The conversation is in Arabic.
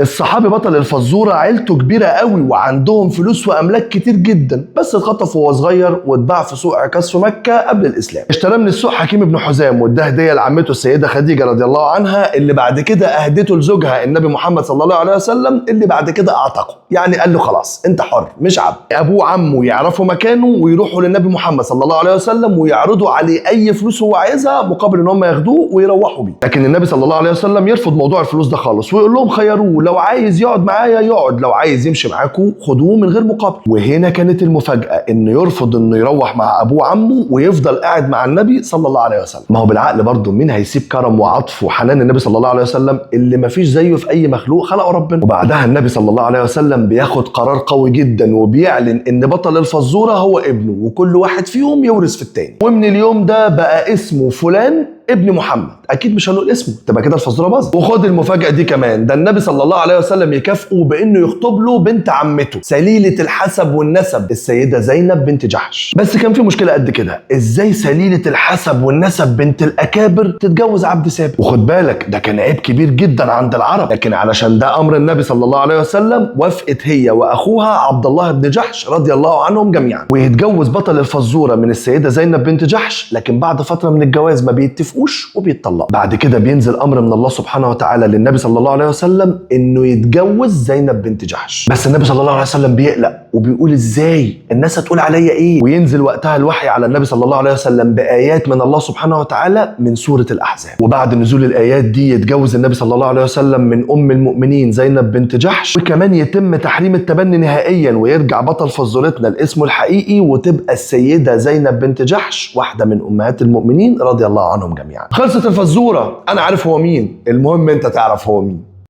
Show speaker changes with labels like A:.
A: الصحابي بطل الفزوره عيلته كبيره قوي وعندهم فلوس واملاك كتير جدا، بس اتخطف وهو صغير واتباع في سوق عكاظ في مكه قبل الاسلام. اشتراه من السوق حكيم بن حزام واداه هديه لعمته السيده خديجه رضي الله عنها، اللي بعد كده اهدته لزوجها النبي محمد صلى الله عليه وسلم، اللي بعد كده اعتقه. يعني قال له خلاص انت حر مش عبد. ابوه وعمه يعرفوا مكانه ويروحوا للنبي محمد صلى الله عليه وسلم ويعرضوا عليه اي فلوس هو عايزها مقابل ان هم ياخدوه ويروحوا بيه. لكن النبي صلى الله عليه وسلم يرفض موضوع الفلوس ده خالص ويقول لهم خيروه، لو عايز يقعد معايا يقعد، لو عايز يمشي معاكم خدوه من غير مقابل. وهنا كانت المفاجاه، انه يرفض انه يروح مع ابوه وعمه ويفضل قاعد مع النبي صلى الله عليه وسلم. ما هو بالعقل برضه مين هيسيب كرم وعطف وحنان النبي صلى الله عليه وسلم اللي ما فيش زيه في اي مخلوق خلقه ربنا؟ وبعدها النبي صلى الله عليه وسلم بياخد قرار قوي جدا وبيعلن ان بطل الفزوره هو ابنه، وكل واحد فيهم يورث في التاني. ومن اليوم ده بقى اسمه فلان ابن محمد. اكيد مش هنقول اسمه، تبقى كده الفزوره باظت. وخد المفاجاه دي كمان، ده النبي صلى الله عليه وسلم يكافئه بانه يخطب له بنت عمته سليله الحسب والنسب السيده زينب بنت جحش. بس كان في مشكله قد كده، ازاي سليله الحسب والنسب بنت الاكابر تتجوز عبد سابق؟ وخد بالك ده كان عيب كبير جدا عند العرب، لكن علشان ده امر النبي صلى الله عليه وسلم وافقت هي واخوها عبد الله بن جحش رضي الله عنهم جميعا، ويتجوز بطل الفزوره من السيده زينب بنت جحش. لكن بعد فتره من الجواز ما بيتفقوا وبيتطلق. بعد كده بينزل امر من الله سبحانه وتعالى للنبي صلى الله عليه وسلم انه يتجوز زينب بنت جحش. بس النبي صلى الله عليه وسلم بيقلق وبيقول ازاي الناس هتقول عليا ايه؟ وينزل وقتها الوحي على النبي صلى الله عليه وسلم بايات من الله سبحانه وتعالى من سوره الاحزاب. وبعد نزول الايات دي يتجوز النبي صلى الله عليه وسلم من ام المؤمنين زينب بنت جحش، وكمان يتم تحريم التبني نهائيا ويرجع بطل فزورتنا لاسمه الحقيقي، وتبقى السيده زينب بنت جحش واحده من امهات المؤمنين رضي الله عنهم جميعا. خلصت الفزوره، انا عارف هو مين، المهم انت تعرف هو مين.